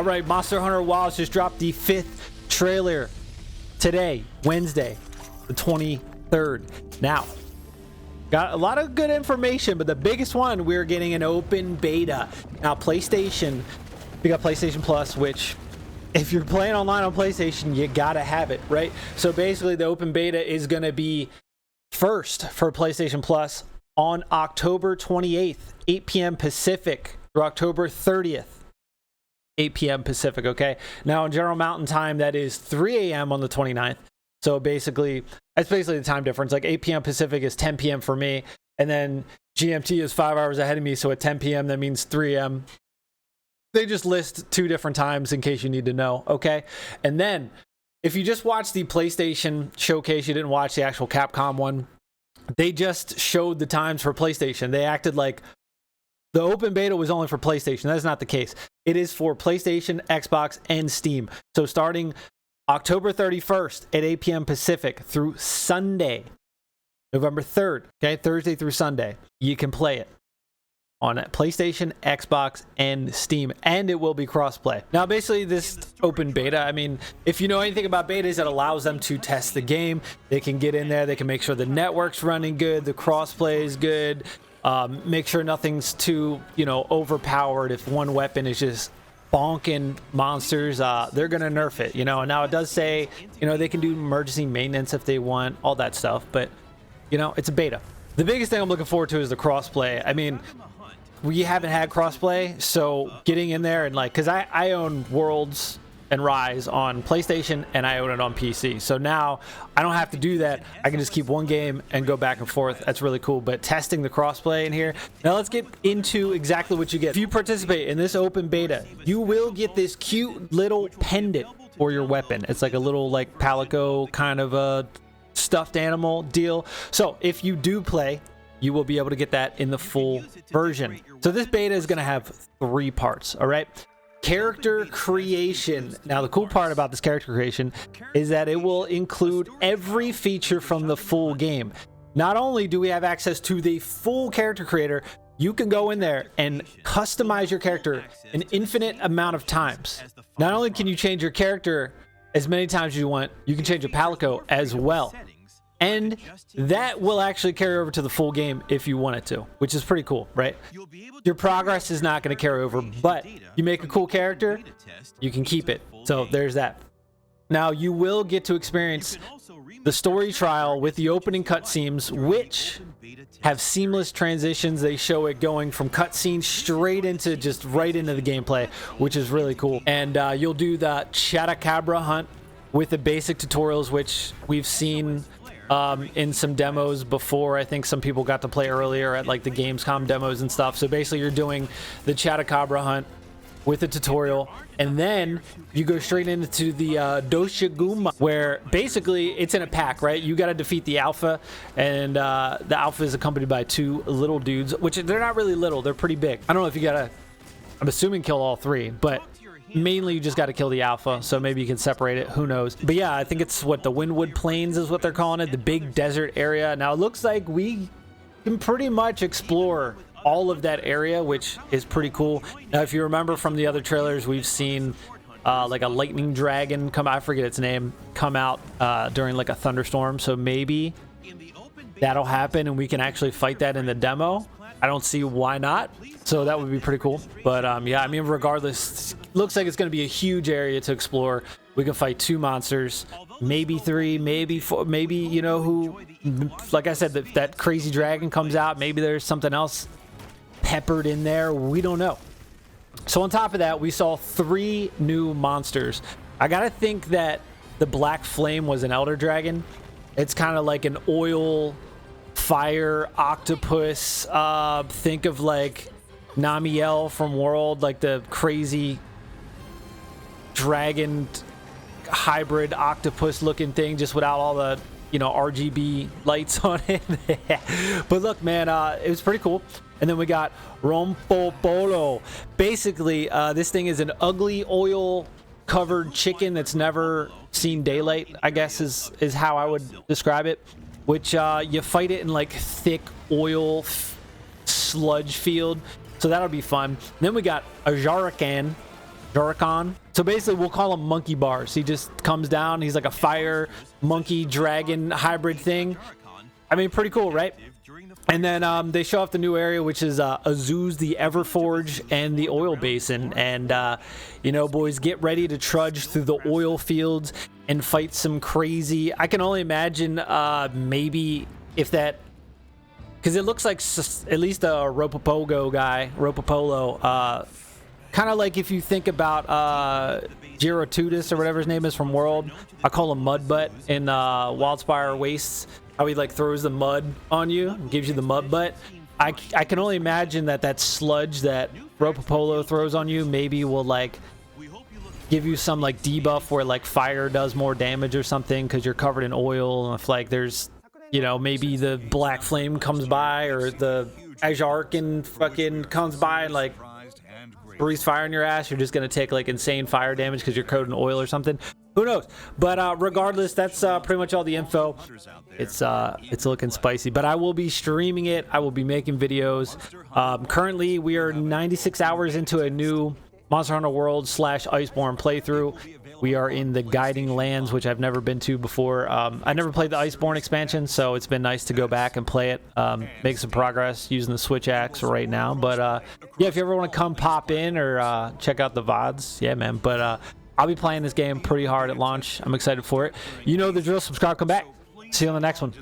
All right, Monster Hunter Wilds just dropped the 5th trailer today, Wednesday, the 23rd. Now, got a lot of good information, but the biggest one, we're getting an open beta. Now, PlayStation, we got PlayStation Plus, which if you're playing online on PlayStation, you gotta have it, right? So basically, the open beta is gonna be first for PlayStation Plus on October 28th, 8 p.m. Pacific through October 30th. 8 p.m. Pacific, okay? Now, in General Mountain Time, that is 3 a.m. on the 29th. So basically, that's basically the time difference. Like 8 p.m. Pacific is 10 p.m. for me. And then GMT is 5 hours ahead of me. So at 10 p.m., that means 3 a.m. They just list 2 different times in case you need to know, okay? And then, if you just watched the PlayStation showcase, you didn't watch the actual Capcom one, they just showed the times for PlayStation. They acted like the open beta was only for PlayStation. That is not the case. It is for PlayStation, Xbox, and Steam. So starting October 31st at 8 p.m. Pacific through Sunday, November 3rd, okay, Thursday through Sunday, you can play it on PlayStation, Xbox, and Steam, and it will be crossplay. Now, basically, this open beta, I mean, if you know anything about betas, it allows them to test the game. They can get in there, they can make sure the network's running good, the crossplay is good, make sure nothing's too, overpowered. If one weapon is just bonking monsters, they're gonna nerf it, And now it does say, they can do emergency maintenance if they want, all that stuff, but, it's a beta. The biggest thing I'm looking forward to is the crossplay. I mean, we haven't had crossplay, so getting in there and because I own Worlds and Rise on PlayStation and I own it on PC. So now I don't have to do that. I can just keep one game and go back and forth. That's really cool. But testing the crossplay in here. Now let's get into exactly what you get. If you participate in this open beta, you will get this cute little pendant for your weapon. It's like a little Palico kind of a stuffed animal deal. So if you do play, you will be able to get that in the full version. So this beta is going to have 3 parts, all right? Character creation. Now, the cool part about this character creation is that it will include every feature from the full game. Not only do we have access to the full character creator, you can go in there and customize your character an infinite amount of times. Not only can you change your character as many times as you want, you can change your Palico as well. And that will actually carry over to the full game if you want it to, which is pretty cool, right? Your progress is not going to carry over, but you make a cool character, you can keep it. So there's that. Now, you will get to experience the story trial with the opening cutscenes, which have seamless transitions. They show it going from cutscenes straight into just right into the gameplay, which is really cool. And you'll do the Chadacabra hunt with the basic tutorials, which we've seen in some demos before. I think some people got to play earlier at the Gamescom demos and stuff. So basically you're doing the Chadacabra hunt with the tutorial, and then you go straight into the Doshiguma, where basically it's in a pack, right? You got to defeat the alpha, and the alpha is accompanied by 2 little dudes, which they're not really little, they're pretty big. I don't know if you gotta, I'm assuming, kill all 3, but mainly you just got to kill the alpha, so maybe you can separate it, who knows. But yeah, I think it's what the Windwood Plains is what they're calling it, the big desert area. Now it looks like we can pretty much explore all of that area, which is pretty cool. Now, if you remember from the other trailers, we've seen a lightning dragon come out, I forget its name, come out during a thunderstorm, so maybe that'll happen and we can actually fight that in the demo. I don't see why not, so that would be pretty cool. But yeah, I mean, regardless, looks like it's going to be a huge area to explore. We can fight 2 monsters, maybe 3, maybe 4, maybe, who, like I said, that crazy dragon comes out. Maybe there's something else peppered in there. We don't know. So on top of that, we saw 3 new monsters. I got to think that the Black Flame was an elder dragon. It's kind of like an oil fire octopus. Think of Namiel from World, the crazy dragon hybrid octopus looking thing, just without all the RGB lights on it. But look, man, it was pretty cool. And then we got Rompopolo. Basically, this thing is an ugly oil covered chicken that's never seen daylight, I guess is how I would describe it. Which you fight it in thick oil sludge field, so that'll be fun. Then we got Ajarakan Ajarakan. So basically, we'll call him Monkey Bars. He just comes down. He's like a fire monkey dragon hybrid thing. I mean, pretty cool, right? And then they show off the new area, which is Azuz, the Everforge, and the Oil Basin. And, you know, boys, get ready to trudge through the oil fields and fight some crazy... I can only imagine maybe if that... Because it looks like at least a Rompopolo guy, Rompopolo, kind of like if you think about Girotudis or whatever his name is from World. I call him Mudbutt in Wildspire Wastes. How he like throws the mud on you and gives you the mud butt. I can only imagine that sludge that Rompopolo throws on you maybe will like give you some like debuff where like fire does more damage or something because you're covered in oil. And if like there's, you know, maybe the Black Flame comes by or the Ajarakan fucking comes by and like breathes fire in your ass, you're just gonna take like insane fire damage because you're coated in oil or something. Who knows? But regardless, that's pretty much all the info. It's looking spicy, but I will be streaming it. I will be making videos. Currently, we are 96 hours into a new Monster Hunter World / Iceborne playthrough. We are in the Guiding Lands, which I've never been to before. I never played the Iceborne expansion, so it's been nice to go back and play it. Make some progress using the Switch axe right now. But yeah, if you ever want to come pop in or check out the VODs, yeah, man. But I'll be playing this game pretty hard at launch. I'm excited for it. You know the drill. Subscribe, come back. See you on the next one.